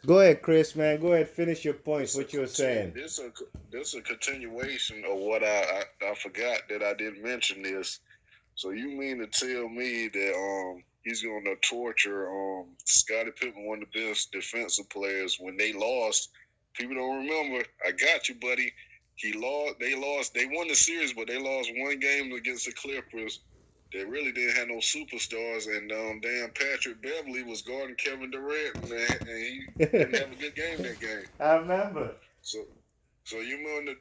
Go ahead, Chris, man. Go ahead, finish your points. This a What you were saying. this a continuation of what I forgot that I didn't mention this. So you mean to tell me that he's gonna torture Scottie Pippen, one of the best defensive players, when they lost? People don't remember. I got you, buddy. He lost. They lost. They won the series, but they lost one game against the Clippers. They really didn't have no superstars, and damn Patrick Beverly was guarding Kevin Durant, and he didn't have a good game that game. I remember. So, so you're going to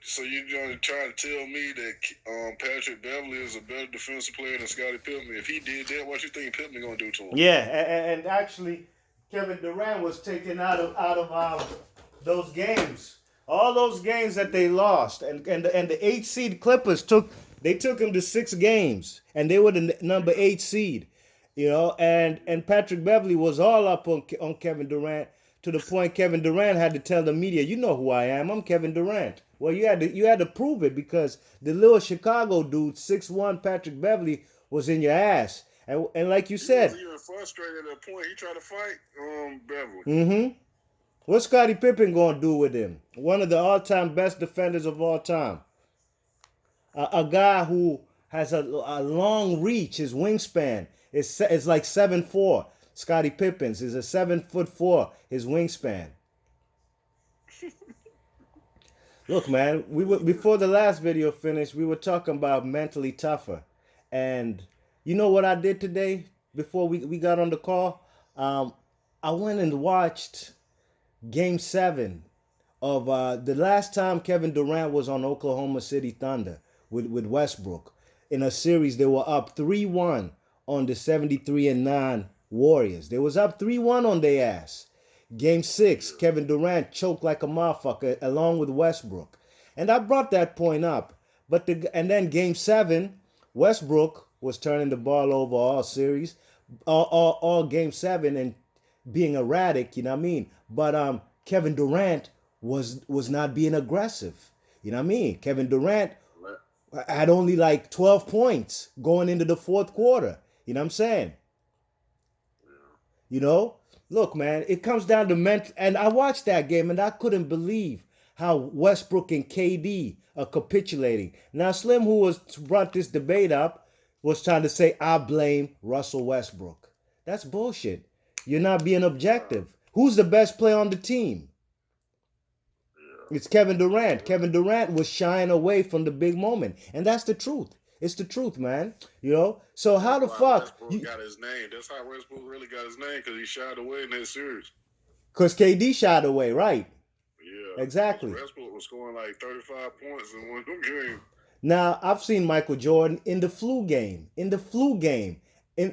try to tell me that Patrick Beverly is a better defensive player than Scottie Pippen? If he did that, what you think Pippen going to do to him? Yeah, and actually, Kevin Durant was taken out of those games. All those games that they lost, and the 8 seed Clippers took him to 6 games, and they were the number 8 seed. And Patrick Beverly was all up on Kevin Durant to the point Kevin Durant had to tell the media, "You know who I am. I'm Kevin Durant." Well, you had to prove it because the little Chicago dude, 6'1" Patrick Beverly, was in your ass. And like you said, he was even frustrated at a point. He tried to fight Beverly. Mm-hmm. What's Scottie Pippen gonna do with him? One of the all-time best defenders of all time. A guy who has a long reach. His wingspan is like 7'4". Scottie Pippen's is a 7'4". His wingspan. Look, man, we were before the last video finished. We were talking about mentally tougher, and you know what I did today before we got on the call? I went and watched Game 7 of the last time Kevin Durant was on Oklahoma City Thunder with Westbrook. In a series, they were up 3-1 on the 73-9 Warriors. They was up 3-1 on their ass. Game 6, Kevin Durant choked like a motherfucker along with Westbrook. And I brought that point up. And then Game 7, Westbrook was turning the ball over all series, all Game 7, and being erratic, you know what I mean? But Kevin Durant was not being aggressive. You know what I mean? Kevin Durant had only like 12 points going into the fourth quarter. You know what I'm saying? You know? Look, man, it comes down to mental. And I watched that game and I couldn't believe how Westbrook and KD are capitulating. Now, Slim, who was brought this debate up, was trying to say, I blame Russell Westbrook. That's bullshit. You're not being objective. Who's the best player on the team? It's Kevin Durant. Kevin Durant was shying away from the big moment. And that's the truth. It's the truth, man. So how the fuck Westbrook got his name? That's how Westbrook really got his name, because he shied away in that series. Because KD shied away, right? Yeah. Exactly. Westbrook was scoring like 35 points in one game. Now, I've seen Michael Jordan in the flu game. And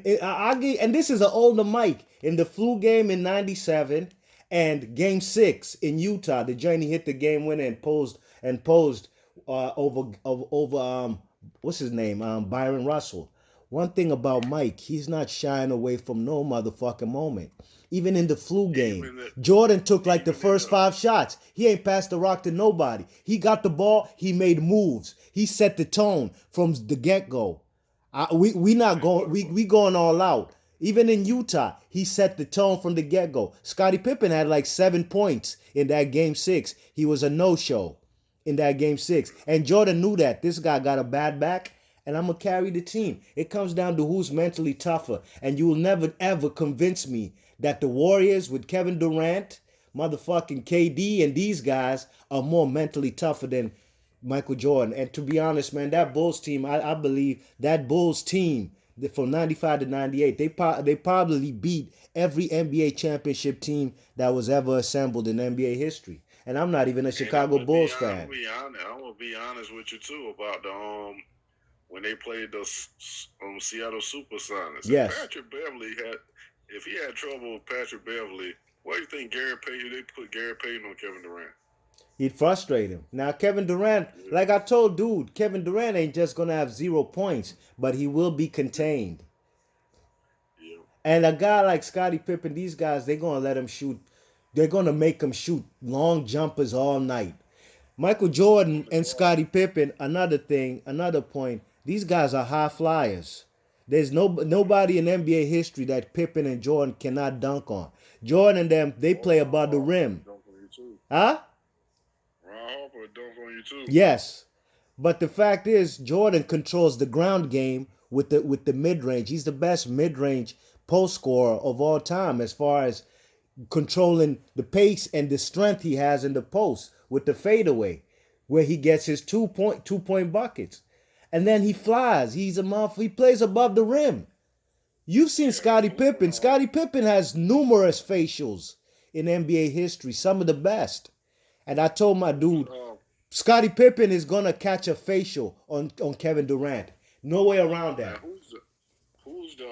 this is an older Mike. In the flu game in 97 and Game 6 in Utah, the journey hit the game winner and posed over what's his name? Byron Russell. One thing about Mike, he's not shying away from no motherfucking moment. Even in the flu game, Jordan took like the first 5 shots. He ain't passed the rock to nobody. He got the ball. He made moves. He set the tone from the get-go. We going all out. Even in Utah, he set the tone from the get-go. Scottie Pippen had like 7 points in that Game 6. He was a no-show in that Game 6. And Jordan knew that. This guy got a bad back, and I'm going to carry the team. It comes down to who's mentally tougher. And you will never, ever convince me that the Warriors with Kevin Durant, motherfucking KD, and these guys are more mentally tougher than Michael Jordan. And to be honest, man, that Bulls team, I believe that Bulls team from 95 to 98, they probably beat every NBA championship team that was ever assembled in NBA history. And I'm not even a Chicago Bulls fan. I'm gonna be honest with you too about the when they played the Seattle SuperSonics. Yes. If he had trouble with Patrick Beverly, what do you think Gary Payton? They put Gary Payton on Kevin Durant. He'd frustrate him. Now, Kevin Durant, like I told dude, Kevin Durant ain't just going to have 0 points, but he will be contained. Yeah. And a guy like Scottie Pippen, these guys, they're going to let him shoot. They're going to make him shoot long jumpers all night. Michael Jordan and Scottie Pippen, another point, these guys are high flyers. There's nobody in NBA history that Pippen and Jordan cannot dunk on. Jordan and them, they play above the rim. Huh? Ron Harper would dunk on you too. Yes. But the fact is, Jordan controls the ground game with the mid range. He's the best mid range post scorer of all time as far as controlling the pace and the strength he has in the post with the fadeaway, where he gets his 2 point buckets, and then he flies. He plays above the rim. You've seen Scottie Pippen. Scottie Pippen has numerous facials in NBA history, some of the best. And I told my dude, Scottie Pippen is gonna catch a facial on Kevin Durant. No way around that. Who's the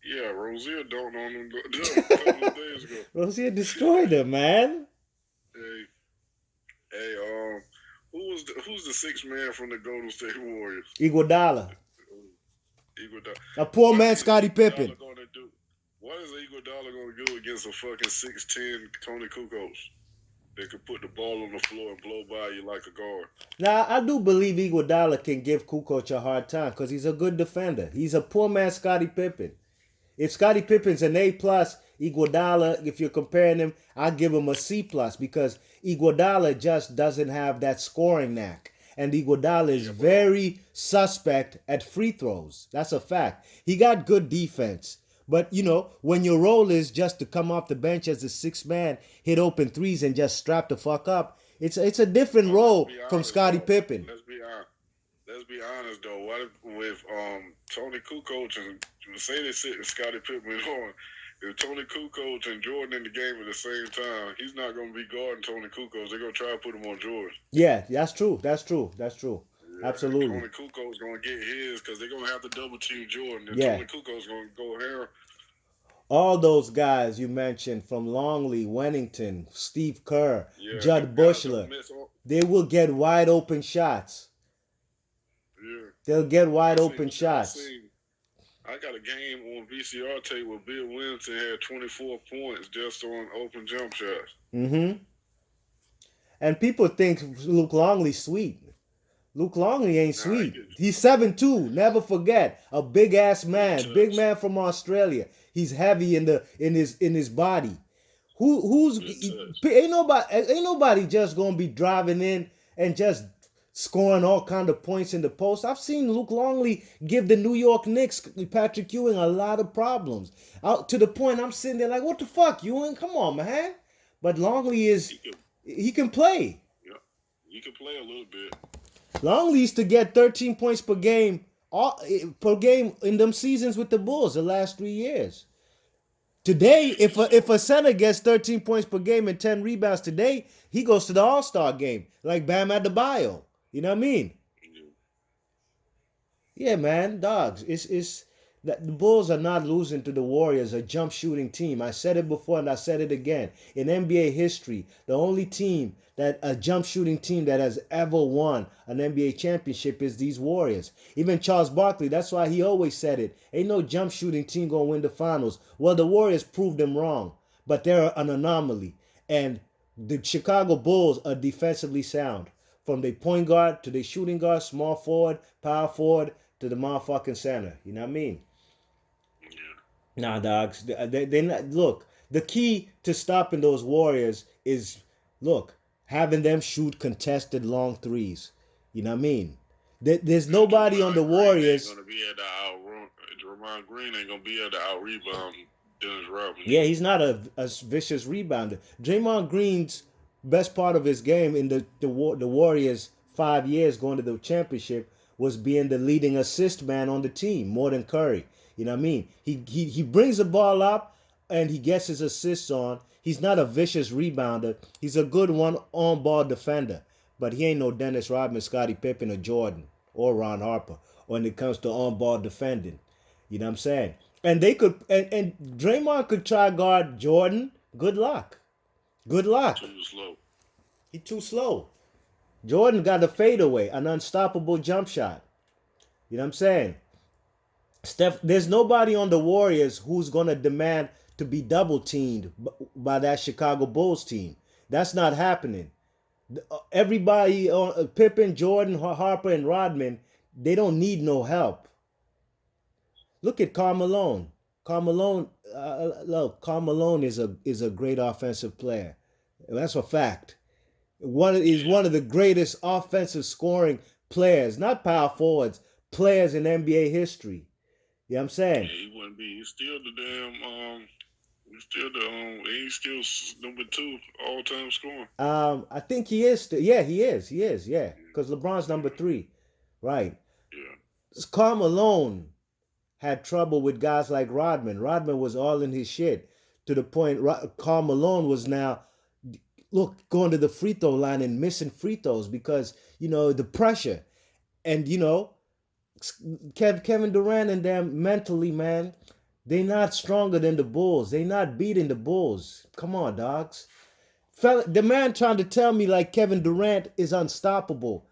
yeah, Rozier don't on him a couple of days ago. Rozier destroyed him, man. Hey, who's the sixth man from the Golden State Warriors? Iguodala. A poor man, Scottie Pippen. What is Iguodala gonna do against a fucking 6'10" Tony Kukoc? They could put the ball on the floor and blow by you like a guard. Now, I do believe Iguodala can give Kukoc a hard time because he's a good defender. He's a poor man Scottie Pippen. If Scottie Pippen's an A+, Iguodala, if you're comparing him, I'll give him a C+, because Iguodala just doesn't have that scoring knack. And Iguodala is very suspect at free throws. That's a fact. He got good defense. But, when your role is just to come off the bench as the sixth man, hit open threes and just strap the fuck up, it's a different role from Scottie Pippen. Let's be honest, though. What if with Tony Kukoc and say they sit Scottie Pippen on, if Tony Kukoc and Jordan in the game at the same time, he's not going to be guarding Tony Kukoc. They're going to try to put him on Jordan. Yeah, that's true. Yeah, Absolutely. Tony Kukoc's going to get his because they're going to have to double team Jordan. And Tony Kukoc's going to go here. All those guys you mentioned, from Longley, Wennington, Steve Kerr, Judd Bushler, they will get wide open shots. Yeah. They'll get wide open shots. I got a game on VCR tape where Bill Wennington had 24 points just on open jump shots. Mm-hmm. And people think Luke Longley's sweet. Luke Longley ain't sweet. He's 7'2". Never forget. A big ass man. Big man from Australia. He's heavy in his body. Ain't nobody just gonna be driving in and just scoring all kind of points in the post. I've seen Luke Longley give the New York Knicks, Patrick Ewing, a lot of problems. Out to the point I'm sitting there like, what the fuck, Ewing? Come on, man. But Longley he can play. Yeah, he can play a little bit. Longley used to get 13 points per game in them seasons with the Bulls the last 3 years. Today, if a center gets 13 points per game and 10 rebounds today, he goes to the All-Star game like Bam Adebayo. You know what I mean? Yeah, man, dogs. It's that the Bulls are not losing to the Warriors, a jump shooting team. I said it before and I said it again. In NBA history, the only a jump shooting team that has ever won an NBA championship is these Warriors. Even Charles Barkley, that's why he always said it. Ain't no jump shooting team gonna win the finals. Well, the Warriors proved them wrong, but they're an anomaly. And the Chicago Bulls are defensively sound. From the point guard to the shooting guard, small forward, power forward, to the motherfucking center. You know what I mean? Nah, dogs. They not, look, the key to stopping those Warriors is, having them shoot contested long threes. You know what I mean? There's nobody on the Warriors. Draymond Green ain't going to be able to out-rebound Dennis Rodman. Yeah, he's not a vicious rebounder. Draymond Green's best part of his game in the Warriors 5 years going to the championship was being the leading assist man on the team, more than Curry. You know what I mean? He brings the ball up and he gets his assists on. He's not a vicious rebounder. He's a good on-ball defender. But he ain't no Dennis Rodman, Scottie Pippen, or Jordan, or Ron Harper when it comes to on-ball defending. You know what I'm saying? And they could, and Draymond could try guard Jordan. Good luck. Too slow. He too slow. Jordan got a fadeaway, an unstoppable jump shot. You know what I'm saying? There's nobody on the Warriors who's going to demand to be double teamed by that Chicago Bulls team. That's not happening. Everybody, Pippen, Jordan, Harper, and Rodman, they don't need no help. Look at Karl Malone. Karl Malone, look, Karl Malone is a great offensive player. That's a fact. He's Yeah. one of the greatest offensive scoring players, not power forwards, players in NBA history. You know what I'm saying? Yeah, he wouldn't be. He's still the damn he's still number 2 all time scoring. I think he is. Yeah, he is. He is. Yeah, Yeah, because LeBron's number yeah, 3, right? yeah. Karl Malone had trouble with guys like Rodman. Rodman was all in his shit to the point Karl Malone was now going to the free throw line and missing free throws because the pressure and Kevin Durant and them mentally, man, they not stronger than the Bulls. They not beating the Bulls. Come on, dogs. The man trying to tell me like Kevin Durant is unstoppable.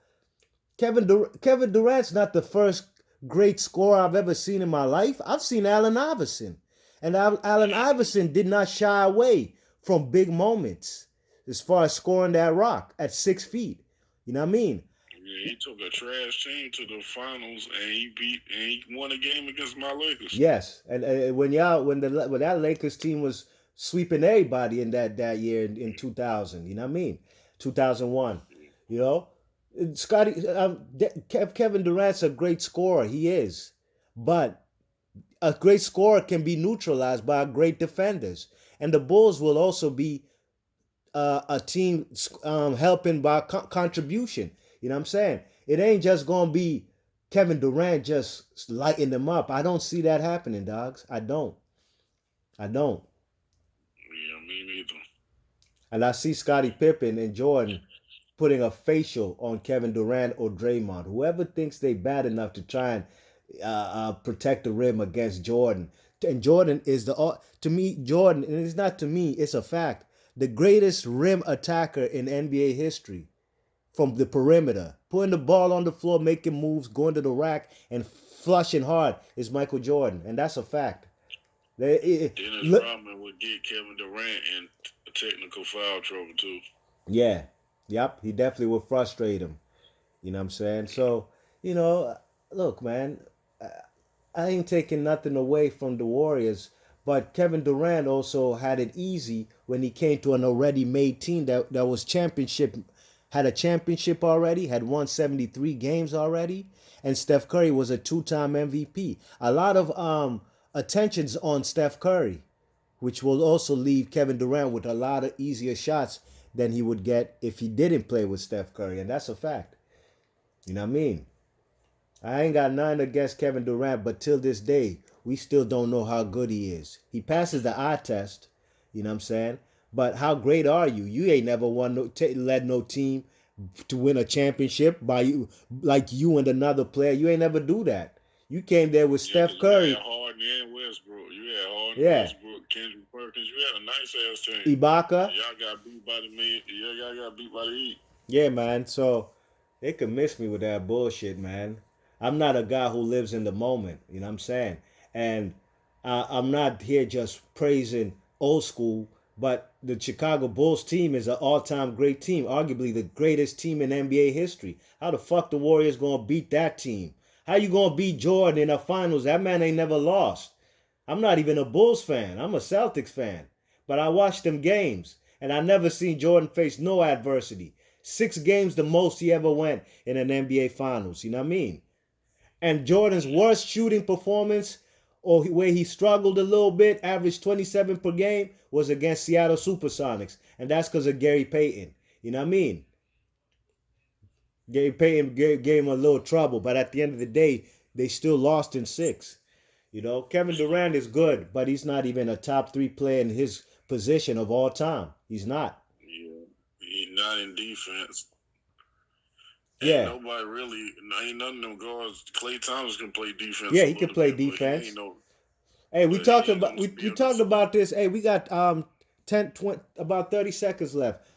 Kevin Durant's not the first great scorer I've ever seen in my life. I've seen Allen Iverson. And Allen Iverson did not shy away from big moments as far as scoring that rock at 6 feet. You know what I mean? Yeah, he took a trash team to the finals and he won a game against my Lakers. Yes, and when that Lakers team was sweeping everybody in that year in 2000, you know what I mean? 2001, you know, Scotty Kevin Durant's a great scorer, he is, but a great scorer can be neutralized by great defenders, and the Bulls will also be a team helping by contribution. You know what I'm saying? It ain't just gonna be Kevin Durant just lighting them up. I don't see that happening, dogs. I don't. I don't. Yeah, me neither. And I see Scottie Pippen and Jordan putting a facial on Kevin Durant or Draymond. Whoever thinks they bad enough to try and protect the rim against Jordan. And Jordan is to me, Jordan, and it's not to me, it's a fact, the greatest rim attacker in NBA history from the perimeter. Putting the ball on the floor, making moves, going to the rack, and flushing hard is Michael Jordan. And that's a fact. Dennis Rodman would get Kevin Durant in technical foul trouble too. Yeah. Yep. He definitely would frustrate him. You know what I'm saying? So, you know, look, man, I ain't taking nothing away from the Warriors, but Kevin Durant also had it easy when he came to an already made team that was had a championship already, had won 73 games already, and Steph Curry was a 2-time MVP. A lot of attention's on Steph Curry, which will also leave Kevin Durant with a lot of easier shots than he would get if he didn't play with Steph Curry, and that's a fact. You know what I mean? I ain't got nothing against Kevin Durant, but till this day, we still don't know how good he is. He passes the eye test, you know what I'm saying? But how great are you? You ain't never led no team to win a championship by you, like you and another player. You ain't never do that. You came there with Yeah, Steph because you had Curry. Harden and Westbrook. You had Harden, Yeah, Westbrook, Kendrick Perkins. You had a nice ass team. Ibaka. And y'all got beat by the man. Yeah, y'all got beat by the Heat. Yeah, man. So they could miss me with that bullshit, man. I'm not a guy who lives in the moment. You know what I'm saying? And I'm not here just praising old school, but the Chicago Bulls team is an all-time great team, arguably the greatest team in NBA history. How the fuck the Warriors gonna beat that team? How you gonna beat Jordan in the finals? That man ain't never lost. I'm not even a Bulls fan. I'm a Celtics fan. But I watched them games, and I never seen Jordan face no adversity. 6 games the most he ever went in an NBA Finals. You know what I mean? And Jordan's worst shooting performance, or where he struggled a little bit, averaged 27 per game, was against Seattle Supersonics. And that's because of Gary Payton. You know what I mean? Gary Payton gave him a little trouble, but at the end of the day, they still lost in 6. Kevin Durant is good, but he's not even a top 3 player in his position of all time. He's not. Yeah, he's not in defense. Ain't Yeah. nobody really, ain't none of them guards. Klay Thompson can play defense Yeah, a he can little play bit, but he defense. ain't no. Hey, we But he talked ain't about gonna we, be we able to. talked about this. Hey, we got 10 20 about 30 seconds left.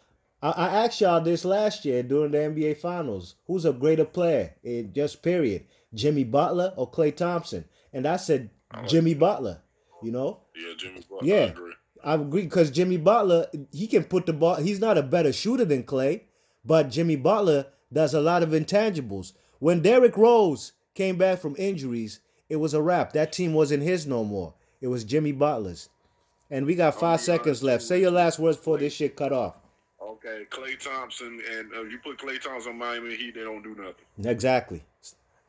I asked y'all this last year during the NBA Finals. Who's a greater player in just period? Jimmy Butler or Klay Thompson? And I said I like, Jimmy Butler. You know? yeah, Jimmy Butler. I Yeah. agree. I agree because Jimmy Butler, he can put the ball. He's not a better shooter than Klay, but Jimmy Butler does a lot of intangibles. When Derrick Rose came back from injuries, it was a wrap. That team wasn't his no more. It was Jimmy Butler's. And we got 5 seconds left. Say your last words before this shit cut off. Okay, Klay Thompson, and you put Klay Thompson on Miami Heat, they don't do nothing. Exactly.